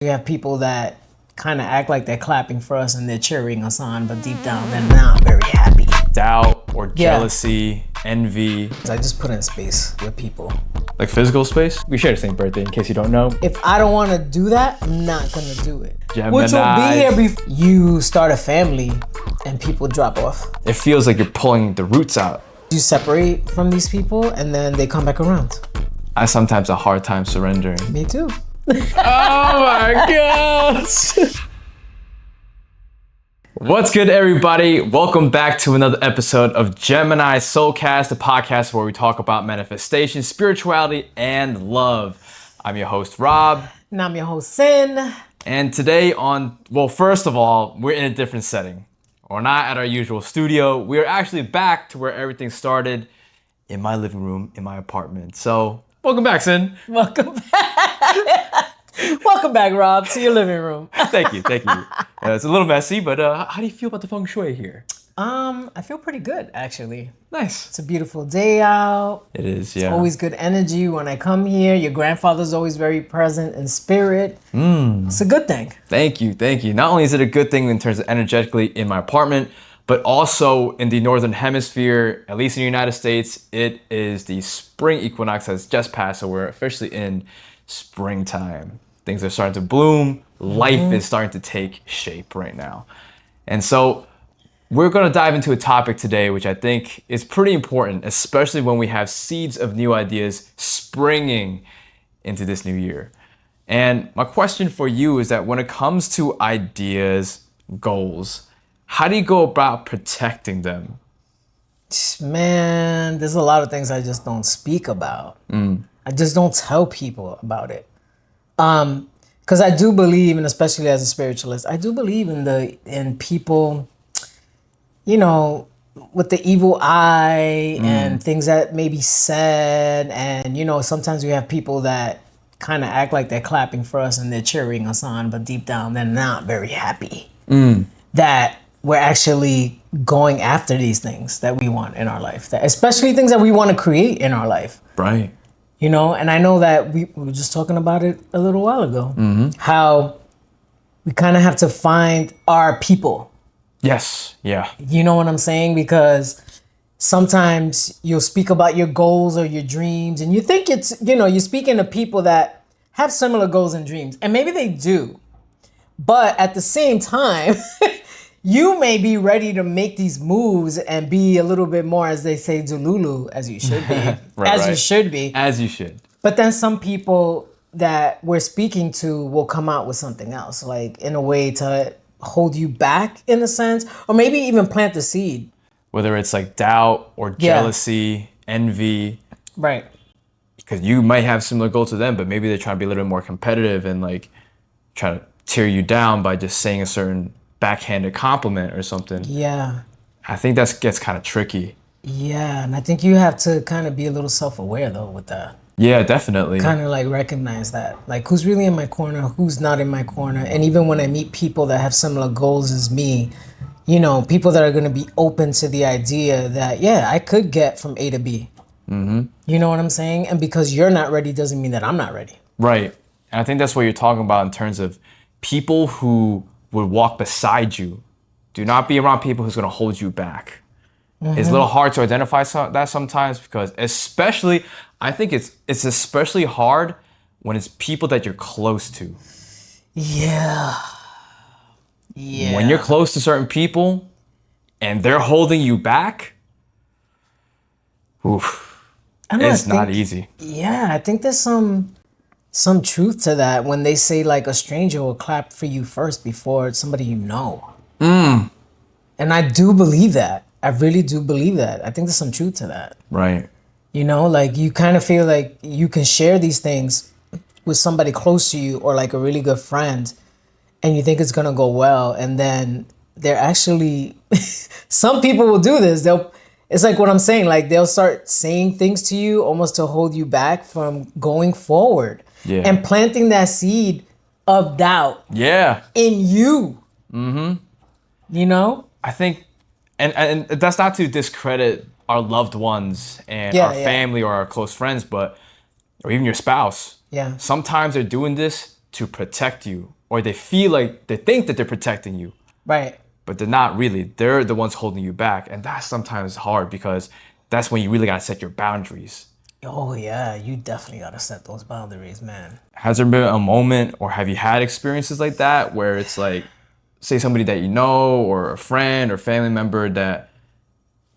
We have people that kind of act like they're clapping for us and they're cheering us on, but deep down they're not very happy. Doubt or jealousy, envy. I just put in space with people. Like physical space? We share the same birthday, in case you don't know. If I don't want to do that, I'm not going to do it. Gemini. Which will be here before you start a family and people drop off. It feels like you're pulling the roots out. You separate from these people and then they come back around. I sometimes have a hard time surrendering. Me too. Oh my gosh! What's good, everybody? Welcome back to another episode of Gemini Soulcast, the podcast where we talk about manifestation, spirituality, and love. I'm your host, Rob. And I'm your host, Sin. And today first of all, we're in a different setting. We're not at our usual studio. We're actually back to where everything started, in my living room, in my apartment. So, welcome back, Sin. Welcome back. Welcome back, Rob, to your living room. Thank you. It's a little messy, but how do you feel about the feng shui here? I feel pretty good, actually. Nice. It's a beautiful day out. It is, yeah. It's always good energy when I come here. Your grandfather's always very present in spirit. It's a good thing. Thank you. Not only is it a good thing in terms of energetically in my apartment, but also in the Northern Hemisphere, at least in the United States, it is the spring equinox has just passed, so we're officially in springtime. Things are starting to bloom. Life is starting to take shape right now. And so we're going to dive into a topic today, which I think is pretty important, especially when we have seeds of new ideas springing into this new year. And my question for you is that when it comes to ideas, goals, how do you go about protecting them? Man, there's a lot of things I just don't speak about. I just don't tell people about it. Because I do believe, and especially as a spiritualist, I do believe in people, you know, with the evil eye and things that may be said. And, you know, sometimes we have people that kind of act like they're clapping for us and they're cheering us on, but deep down they're not very happy that we're actually going after these things that we want in our life, especially things that we want to create in our life. Right. You know, and I know that we were just talking about it a little while ago, how we kind of have to find our people. Yes, yeah. You know what I'm saying? Because sometimes you'll speak about your goals or your dreams and you think it's, you know, you're speaking to people that have similar goals and dreams, and maybe they do. But at the same time, you may be ready to make these moves and be a little bit more, as they say, Zululu, as you should be. You should be. As you should. But then some people that we're speaking to will come out with something else, like in a way to hold you back in a sense, or maybe even plant the seed. Whether it's like doubt or jealousy, envy. Right. Because you might have similar goals to them, but maybe they're trying to be a little bit more competitive and like trying to tear you down by just saying a certain backhanded compliment or something. Yeah. I think that gets kind of tricky. Yeah, and I think you have to kind of be a little self-aware though with that. Yeah, definitely. Kind of like recognize that. Like who's really in my corner, who's not in my corner. And even when I meet people that have similar goals as me, you know, people that are going to be open to the idea that, yeah, I could get from A to B. You know what I'm saying? And because you're not ready doesn't mean that I'm not ready. Right. And I think that's what you're talking about in terms of people who would walk beside you. Do not be around people who's going to hold you back. It's a little hard to identify that sometimes because especially, I think it's especially hard when it's people that you're close to. Yeah. When you're close to certain people and they're holding you back, it's not easy. Yeah, I think there's some truth to that when they say like a stranger will clap for you first before somebody you know. And I do believe that. I really do believe that. I think there's some truth to that. Right. You know, like you kind of feel like you can share these things with somebody close to you or like a really good friend and you think it's going to go well. And then they're actually, some people will do this. It's like what I'm saying, like they'll start saying things to you almost to hold you back from going forward. Yeah. And planting that seed of doubt in you. You know? I think, and that's not to discredit our loved ones and family or our close friends, but or even your spouse. Yeah. Sometimes they're doing this to protect you, or they feel like they think that they're protecting you, Right. but they're not really. They're the ones holding you back. And that's sometimes hard because that's when you really got to set your boundaries. Oh yeah, you definitely gotta set those boundaries, man. Has there been a moment or have you had experiences like that where it's like, say somebody that you know or a friend or family member that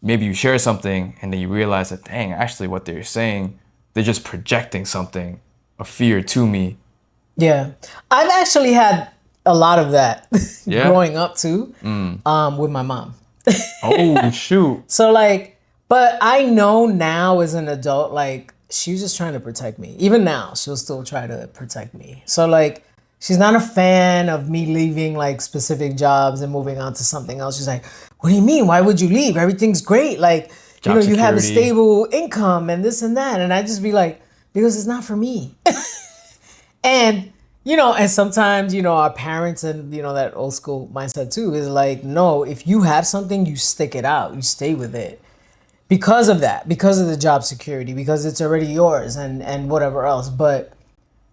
maybe you share something and then you realize that, dang, actually what they're saying, they're just projecting something, a fear to me. Yeah, I've actually had a lot of that Yeah? growing up too, with my mom. Oh, shoot. So like, but I know now as an adult, like she was just trying to protect me. Even now, she'll still try to protect me. So like, she's not a fan of me leaving like specific jobs and moving on to something else. She's like, what do you mean? Why would you leave? Everything's great. Like, Job you have a security. stable income and this and that. And I just be like, because it's not for me. And and sometimes, our parents and, that old school mindset too is like, no, if you have something, you stick it out, you stay with it. Because of that, because of the job security, because it's already yours and whatever else. But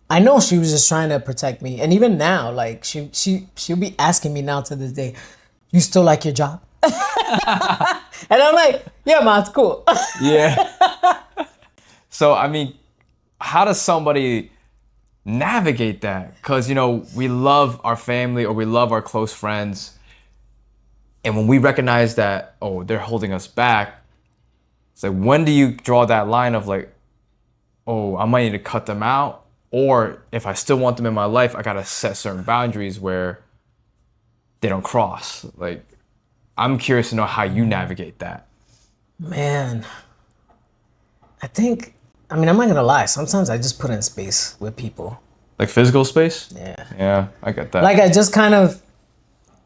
I know she was just trying to protect me. And even now, like she'll be asking me now to this day, you still like your job? And I'm like, yeah, ma, it's cool. Yeah. So, I mean, how does somebody navigate that? Because, we love our family or we love our close friends. And when we recognize that, oh, they're holding us back, it's like, when do you draw that line of like, oh, I might need to cut them out? Or if I still want them in my life, I got to set certain boundaries where they don't cross. Like, I'm curious to know how you navigate that. Man, I'm not gonna lie. Sometimes I just put in space with people. Like physical space? Yeah. Yeah, I get that. Like I just kind of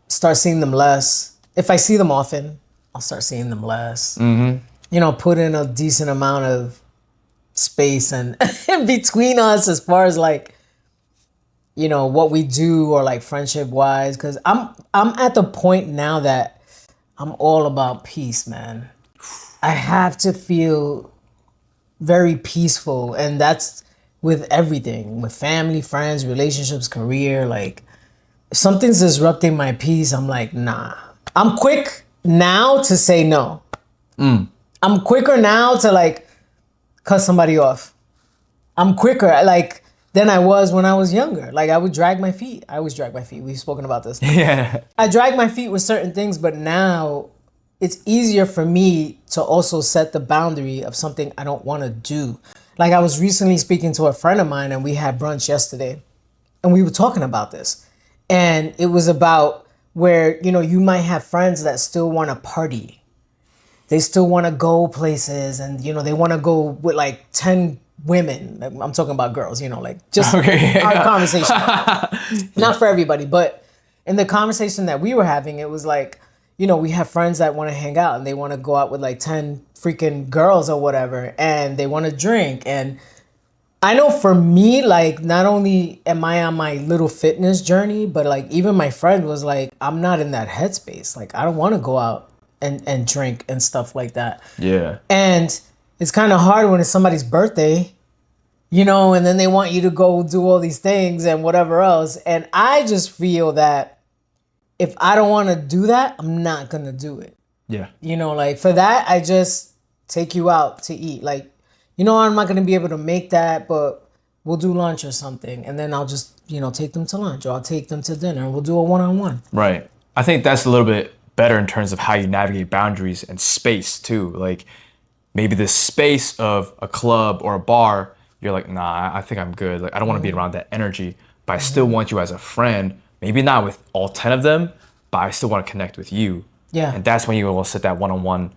start seeing them less. If I see them often, I'll start seeing them less. Mm-hmm. Put in a decent amount of space and in between us as far as like, what we do or like friendship wise. Cause I'm at the point now that I'm all about peace, man. I have to feel very peaceful. And that's with everything, with family, friends, relationships, career. Like if something's disrupting my peace, I'm like, nah. I'm quick now to say no. I'm quicker now to like cut somebody off. I'm quicker like than I was when I was younger. Like I would drag my feet. I always drag my feet. We've spoken about this. Yeah. I drag my feet with certain things, but now it's easier for me to also set the boundary of something I don't want to do. Like I was recently speaking to a friend of mine and we had brunch yesterday and we were talking about this. And it was about where, you might have friends that still want to party. They still want to go places and, they want to go with like 10 women. I'm talking about girls, like just Okay. our conversation. Not for everybody, but in the conversation that we were having, it was like, we have friends that want to hang out and they want to go out with like 10 freaking girls or whatever. And they want to drink. And I know for me, like, not only am I on my little fitness journey, but like even my friend was like, I'm not in that headspace. Like, I don't want to go out and drink and stuff like that. Yeah. And it's kind of hard when it's somebody's birthday, and then they want you to go do all these things and whatever else. And I just feel that if I don't want to do that, I'm not going to do it. Yeah. Like for that, I just take you out to eat. Like, I'm not going to be able to make that, but we'll do lunch or something. And then I'll just, take them to lunch or I'll take them to dinner and we'll do a one-on-one. Right. I think that's a little bit better in terms of how you navigate boundaries and space too. Like maybe the space of a club or a bar, you're like, nah, I think I'm good. Like I don't want to be around that energy, but I still want you as a friend. Maybe not with all 10 of them, but I still want to connect with you. Yeah. And that's when you will sit that one-on-one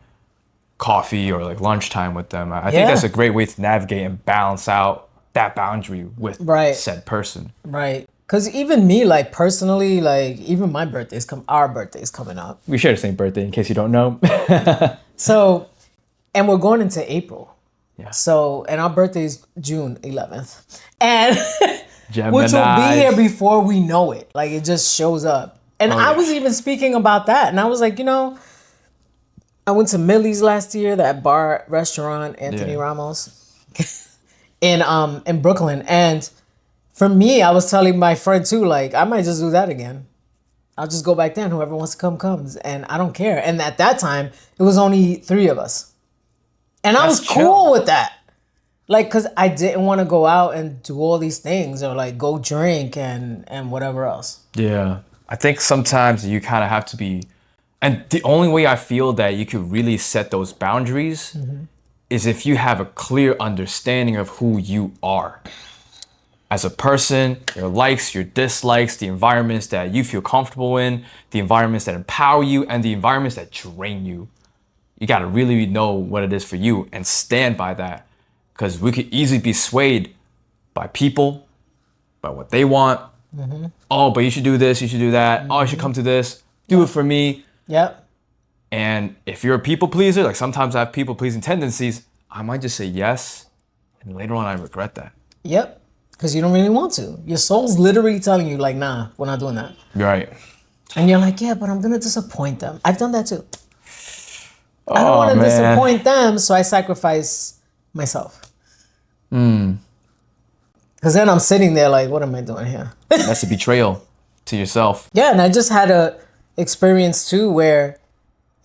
coffee or like lunchtime with them. I think that's a great way to navigate and balance out that boundary with said person. Right. Because even me, like personally, like even our birthday's coming up. We share the same birthday in case you don't know. So, and we're going into April. Yeah. So, and our birthday's June 11th. And Gemini. which will be here before we know it. Like it just shows up. And I was even speaking about that. And I was like, I went to Millie's last year, that bar restaurant, Anthony Ramos, in Brooklyn. And For me, I was telling my friend too, like, I might just do that again. I'll just go back then. Whoever wants to come, comes. And I don't care. And at that time, it was only 3 of us. And I was That's cool chill. with that. Like, because I didn't want to go out and do all these things or like go drink and whatever else. Yeah. I think sometimes you kind of have to be, and the only way I feel that you could really set those boundaries is if you have a clear understanding of who you are as a person, your likes, your dislikes, the environments that you feel comfortable in, the environments that empower you, and the environments that drain you. You got to really know what it is for you and stand by that, because we could easily be swayed by people, by what they want. Oh, but you should do this, you should do that. Oh, you should come to this. Do it for me. Yep. And if you're a people pleaser, like sometimes I have people pleasing tendencies, I might just say yes. And later on, I regret that. Yep. Because you don't really want to. Your soul's literally telling you, like, nah, we're not doing that. Right. And you're like, yeah, but I'm going to disappoint them. I've done that too. I don't Oh, want to man. disappoint them, so I sacrifice myself. Because then I'm sitting there like, what am I doing here? That's a betrayal to yourself. Yeah, and I just had a experience too where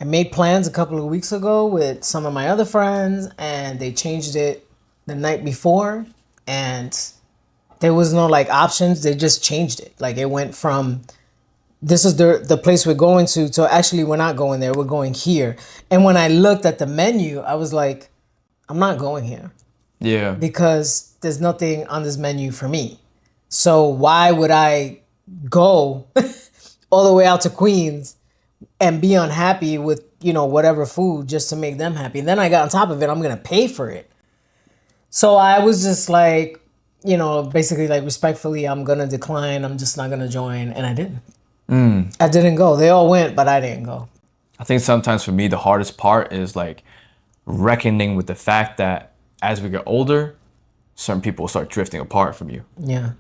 I made plans a couple of weeks ago with some of my other friends, and they changed it the night before, and there was no like options. They just changed it. Like it went from this is the place we're going to actually we're not going there. We're going here. And when I looked at the menu, I was like, I'm not going here Yeah. because there's nothing on this menu for me. So why would I go all the way out to Queens and be unhappy with, you know, whatever food just to make them happy? And then I got on top of it, I'm going to pay for it. So I was just like, you know, basically like respectfully, I'm going to decline. I'm just not going to join. And I didn't. I didn't go. They all went, but I didn't go. I think sometimes for me, the hardest part is like reckoning with the fact that as we get older, certain people will start drifting apart from you. Yeah.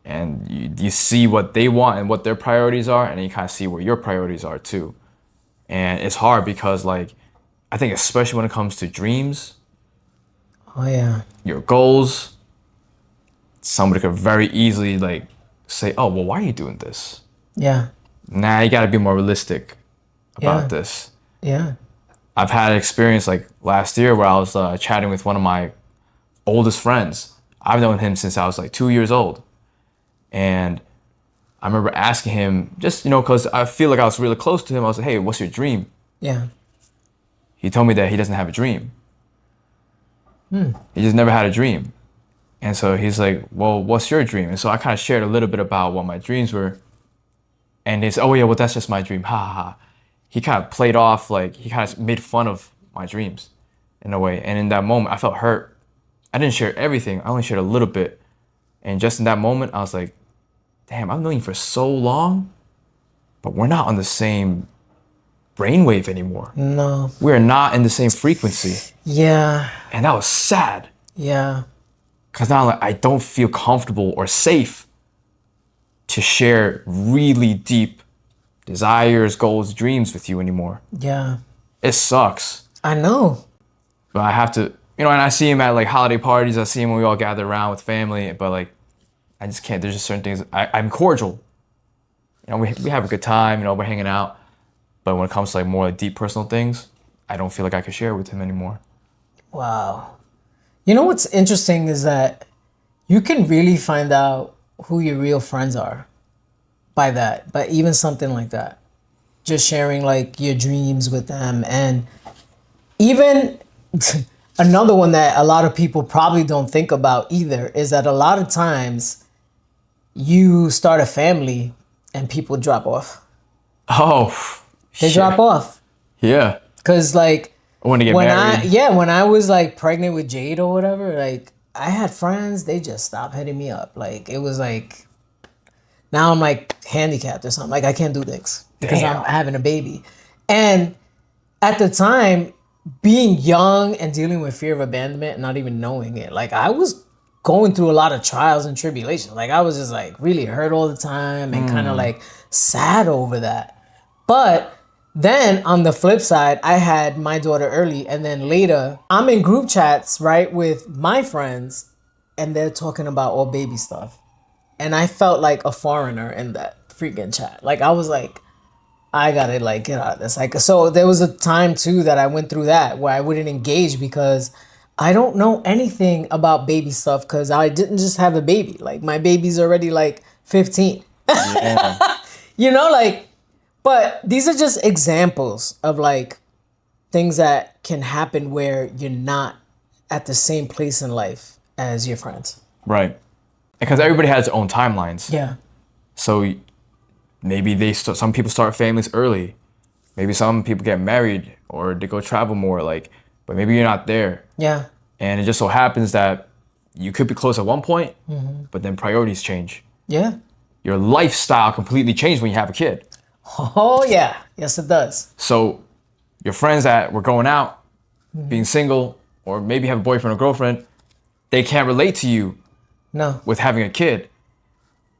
And you see what they want and what their priorities are, and then you kind of see where your priorities are too. And it's hard because like, I think especially when it comes to dreams, Oh, yeah. your goals, somebody could very easily like say, oh, well, why are you doing this? Yeah. Nah, you gotta be more realistic about Yeah. this. Yeah. I've had an experience like last year where I was chatting with one of my oldest friends. I've known him since I was like 2 years old. And I remember asking him, just, you know, because I feel like I was really close to him. I was like, hey, what's your dream? Yeah. He told me that he doesn't have a dream. He just never had a dream. And so he's like, well, what's your dream? And so I kind of shared a little bit about what my dreams were. And he said, oh, yeah, well, that's just my dream. Ha ha ha. He kind of played off, like, he kind of made fun of my dreams in a way. And in that moment, I felt hurt. I didn't share everything. I only shared a little bit. And just in that moment, I was like, damn, I've known you for so long, but we're not on the same brainwave anymore. No. We're not in the same frequency. Yeah. And that was sad. Yeah. Because now like, I don't feel comfortable or safe to share really deep desires, goals, dreams with you anymore. Yeah. It sucks. I know. But I have to, you know, and I see him at like holiday parties. I see him when we all gather around with family, but like, I just can't. There's just certain things. I'm cordial. You know, we have a good time, you know, we're hanging out. But when it comes to like more like deep personal things, I don't feel like I can share with him anymore. Wow. You know what's interesting is that you can really find out who your real friends are by that, by even something like that. Just sharing like your dreams with them. And even another one that a lot of people probably don't think about either is that a lot of times you start a family and people drop off. Oh, They drop off. Yeah. Cause like When to get when married. when I was like pregnant with Jade or whatever, like I had friends, they just stopped hitting me up. Like it was like now I'm like handicapped or something. Like I can't do things because Damn. I'm having a baby. And at the time, being young and dealing with fear of abandonment and not even knowing it, like I was going through a lot of trials and tribulations. Like I was just like really hurt all the time and kind of like sad over that. But then on the flip side, I had my daughter early, and then later I'm in group chats, right, with my friends, and they're talking about all baby stuff. and I felt like a foreigner in that freaking chat. Like I was like, I gotta like get out of this. Like so there was a time too that I went through that where I wouldn't engage because I don't know anything about baby stuff because I didn't just have a baby. Like my baby's already like 15. Yeah. You know, like, but these are just examples of like things that can happen where you're not at the same place in life as your friends. Right. Because everybody has their own timelines. Yeah. So maybe some people start families early. Maybe some people get married or they go travel more, like, but maybe you're not there. Yeah. And it just so happens that you could be close at one point, but then priorities change. Yeah. Your lifestyle completely changed when you have a kid. Oh, yeah. Yes, it does. So your friends that were going out, being single, or maybe have a boyfriend or girlfriend, they can't relate to you No. with having a kid.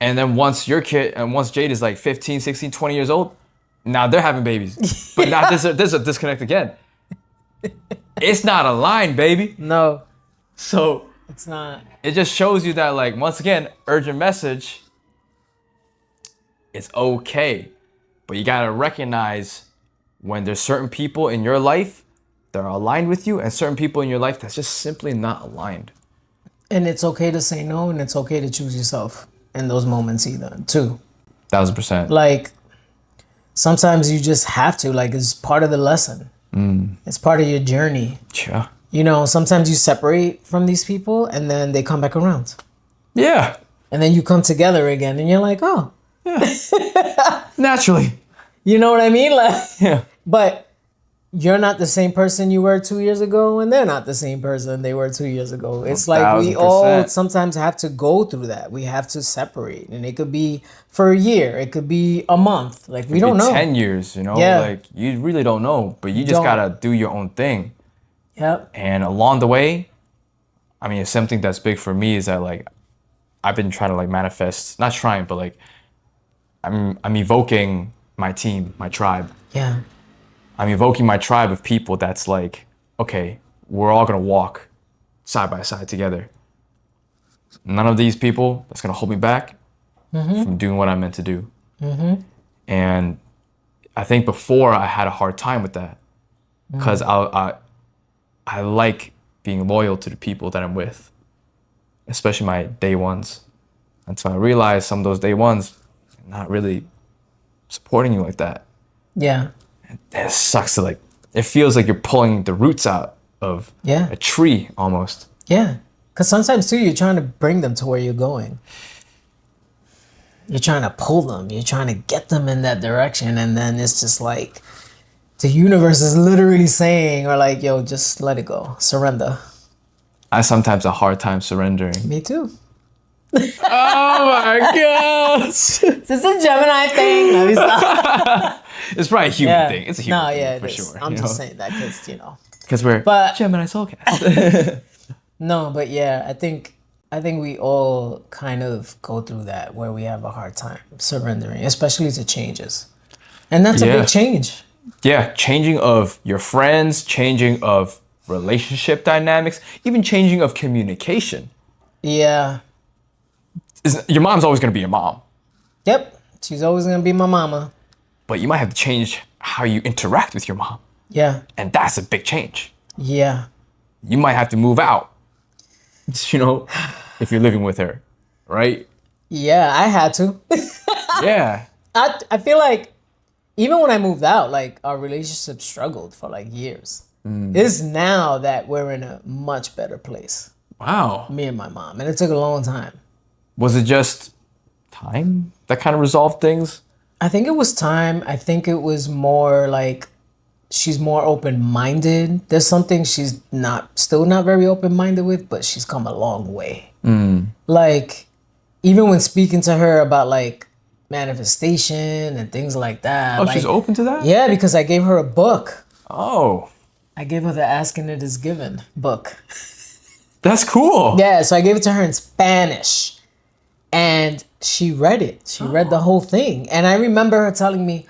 And then once Jade is like 15, 16, 20 years old, now they're having babies. But now there's a disconnect again. It's not aligned, baby. No, So it's not. it just shows you that, like, once again, urgent message, it's okay. But you gotta recognize when there's certain people in your life that are aligned with you and certain people in your life that's just simply not aligned. And it's okay to say no, and it's okay to choose yourself in those moments either, too. 1000%. Like, sometimes you just have to, like, it's part of the lesson. It's part of your journey. Yeah. You know, sometimes you separate from these people and then they come back around. Yeah. And then you come together again and you're like, oh, Naturally. you know what I mean? Like, Yeah. but you're not the same person you were 2 years ago, and they're not the same person they were 2 years ago. It's like we all 1000%. sometimes have to go through that. We have to separate, and it could be for a year, it could be a month. Like we don't know. 10 years, Yeah. like you really don't know, but you just Don't. gotta do your own thing. Yep. And along the way, I mean, something that's big for me is that, like, I've been trying to, like, manifest, not trying, but like I'm evoking my team, my tribe. Yeah. I'm evoking my tribe of people that's like, okay, we're all gonna walk side by side together. None of these people that's gonna hold me back from doing what I'm meant to do. And I think before I had a hard time with that because I like being loyal to the people that I'm with, especially my day ones. Until I realized some of those day ones are not really supporting you like that. Yeah. It sucks to, like, it feels like you're pulling the roots out of Yeah. a tree almost. Yeah. Because sometimes too, you're trying to bring them to where you're going. You're trying to pull them. You're trying to get them in that direction. And then it's just like the universe is literally saying, or like, yo, just let it go. Surrender. I sometimes have a hard time surrendering. Me too. Oh my gosh! Is this a Gemini thing? Let me stop. It's probably a human thing. It's a human No, thing yeah, for it is. sure. I'm you just know? saying that because, you know. Because we're But- Gemini Soulcast. No, but yeah, I think we all kind of go through that where we have a hard time surrendering, especially to changes. And that's a Yeah. big change. Yeah, changing of your friends, changing of relationship dynamics, even changing of communication. Yeah. Your mom's always going to be your mom, Yep. She's always going to be my mama. but you might have to change how you interact with your mom. Yeah. And that's a big change. Yeah. You might have to move out, you know, if you're living with her, right? Yeah, I had to. Yeah. I feel like even when I moved out, like our relationship struggled for like years. It's now that we're in a much better place, Wow. me and my mom. And it took a long time. Was it just time that kind of resolved things? I think it was time. I think it was more like she's more open-minded. There's something she's still not very open-minded with, but she's come a long way. Like, even when speaking to her about like manifestation and things like that. Oh, like, she's open to that? Yeah, because I gave her a book. Oh, I gave her the Asking It Is Given book. that's cool. Yeah, so I gave it to her in Spanish. And she read it. She read the whole thing. And I remember her telling me,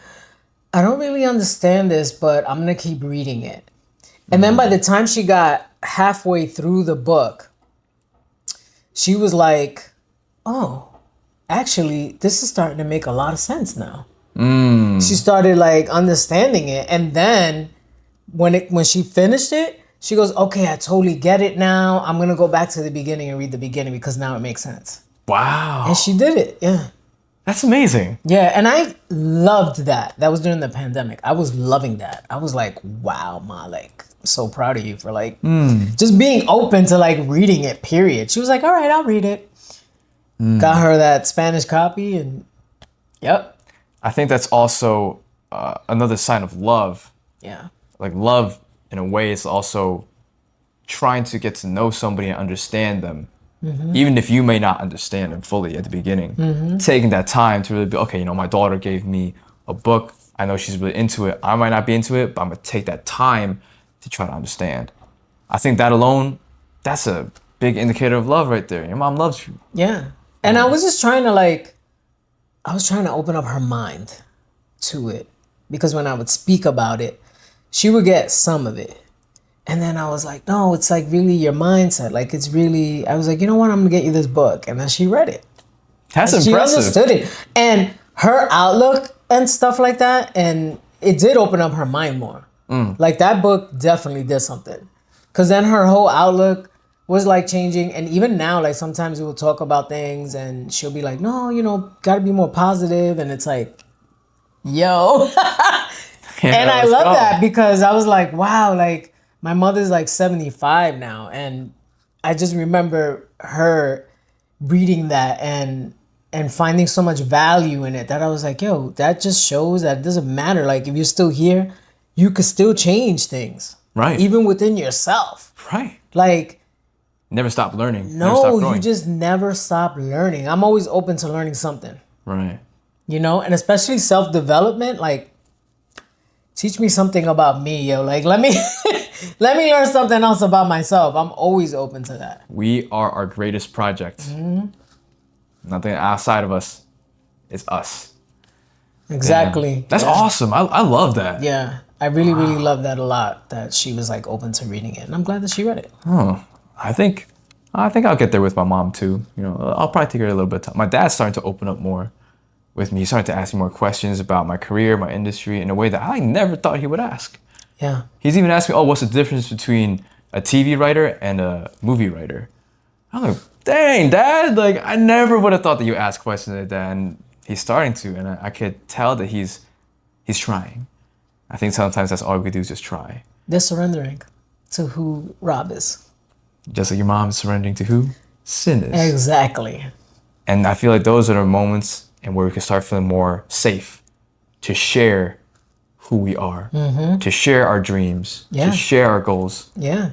I don't really understand this, but I'm going to keep reading it. And then by the time she got halfway through the book, she was like, oh, actually, this is starting to make a lot of sense now. She started like understanding it, and then when she finished it, she goes, okay, I totally get it now. I'm gonna go back to the beginning and read the beginning because now it makes sense. Wow. And she did it. Yeah. That's amazing. Yeah, and I loved that. That was during the pandemic. I was loving that. I was like, wow, Ma, like, I'm so proud of you for like just being open to like reading it, period. She was like, all right, I'll read it. Got her that Spanish copy and yep. I think that's also another sign of love. Yeah. Like love, in a way, is also trying to get to know somebody and understand them. Even if you may not understand them fully at the beginning. Taking that time to really be, okay, my daughter gave me a book. I know she's really into it. I might not be into it, but I'm going to take that time to try to understand. I think that alone, that's a big indicator of love right there. Your mom loves you. Yeah. And I was just trying to open up her mind to it. Because when I would speak about it, she would get some of it. And then I was like, no, it's like really your mindset. Like it's really, I was like, you know what? I'm gonna get you this book. And then she read it. That's and impressive. She understood it. And her outlook and stuff like that. And it did open up her mind more. Like that book definitely did something. Cause then her whole outlook was like changing. And even now, like sometimes we will talk about things and she'll be like, no, gotta be more positive. And it's like, yo. And I love that because I was like, wow, like, my mother's like 75 now, and I just remember her reading that and finding so much value in it that I was like, yo, that just shows that it doesn't matter. Like, if you're still here, you could still change things. Right. Even within yourself. Right. Like, never stop learning. No, never stop growing. You just never stop learning. I'm always open to learning something. Right. And especially self-development, like, teach me something about me, yo. Like, let me learn something else about myself. I'm always open to that. We are our greatest project. Nothing outside of us. It's us. Exactly. Damn. That's awesome. I love that. Yeah. I really, really love that a lot, that she was like open to reading it. And I'm glad that she read it. Oh, I think I'll get there with my mom too. I'll probably take her a little bit of time. My dad's starting to open up more with me. He's starting to ask me more questions about my career, my industry, in a way that I never thought he would ask. Yeah. He's even asked me, what's the difference between a TV writer and a movie writer? I'm like, dang, Dad, like, I never would have thought that you ask questions like that. And he's starting to, and I could tell that he's trying. I think sometimes that's all we could do is just try. They're surrendering to who Rob is. Just like your mom is surrendering to who Sin is. Exactly. And I feel like those are the moments and where we can start feeling more safe to share who we are, to share our dreams, to share our goals. Yeah.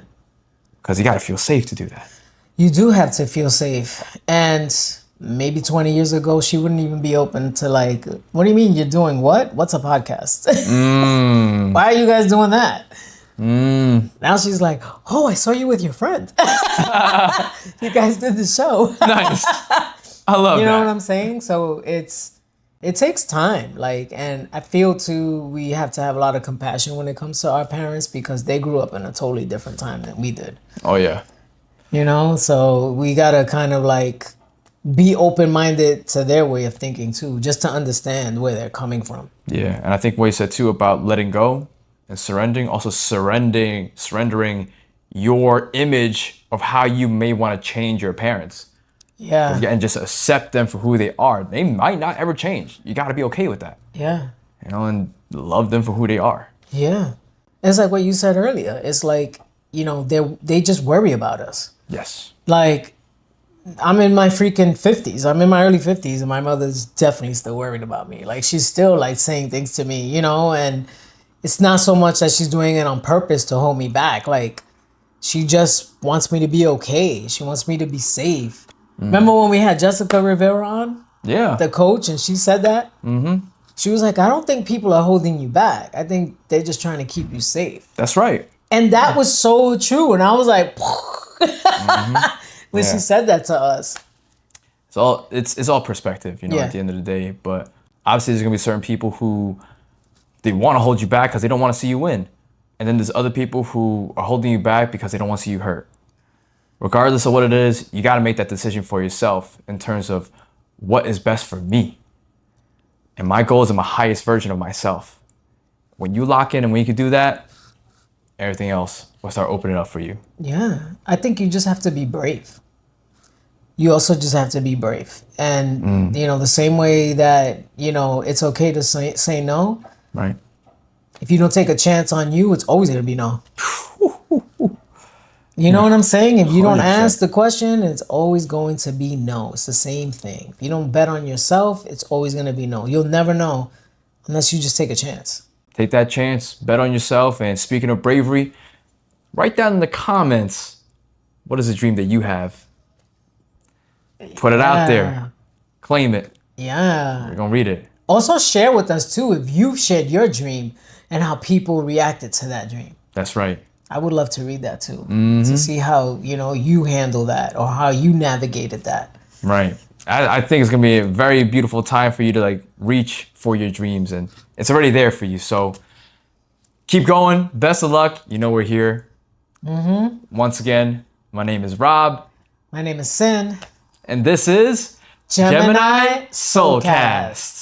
Because you got to feel safe to do that. You do have to feel safe. And maybe 20 years ago, she wouldn't even be open to like, what do you mean you're doing what? What's a podcast? Why are you guys doing that? Now she's like, oh, I saw you with your friend. You guys did the show. Nice. I love that. You know what I'm saying? So it takes time. Like, and I feel too, we have to have a lot of compassion when it comes to our parents because they grew up in a totally different time than we did. Oh, yeah. So we gotta kind of like be open-minded to their way of thinking too, just to understand where they're coming from. Yeah, and I think what you said too about letting go and surrendering, also surrendering your image of how you may want to change your parents. Yeah. And just accept them for who they are. They might not ever change. You got to be okay with that. Yeah. And love them for who they are. Yeah. It's like what you said earlier. It's like, they just worry about us. Yes. Like, I'm in my freaking 50s. I'm in my early 50s, and my mother's definitely still worried about me. Like, she's still, like, saying things to me, and it's not so much that she's doing it on purpose to hold me back. Like, she just wants me to be okay. She wants me to be safe. Remember when we had Jessica Rivera on? Yeah. The coach, and she said that? She was like, I don't think people are holding you back. I think they're just trying to keep you safe. That's right. And that was so true. And I was like, when she said that to us. It's all perspective, at the end of the day. But obviously there's gonna be certain people who they want to hold you back because they don't want to see you win. And then there's other people who are holding you back because they don't want to see you hurt. Regardless of what it is, you got to make that decision for yourself in terms of what is best for me. And my goals are my highest version of myself. When you lock in and when you can do that, everything else will start opening up for you. Yeah. I think you just have to be brave. You also just have to be brave. And, you know, the same way that, you know, it's okay to say no. Right. If you don't take a chance on you, it's always going to be no. You know what I'm saying? If you don't 100%. ask the question, it's always going to be no. It's the same thing. If you don't bet on yourself, it's always going to be no. You'll never know unless you just take a chance. Take that chance, bet on yourself. And speaking of bravery, write down in the comments, what is a dream that you have? Put it out there. Claim it. Yeah. We're going to read it. Also share with us too if you've shared your dream and how people reacted to that dream. That's right. I would love to read that too, to see how, you know, you handle that or how you navigated that. Right. I think it's going to be a very beautiful time for you to like reach for your dreams, and it's already there for you. So keep going. Best of luck. You know we're here. Once again, my name is Rob. My name is Sin. And this is Gemini Soulcast.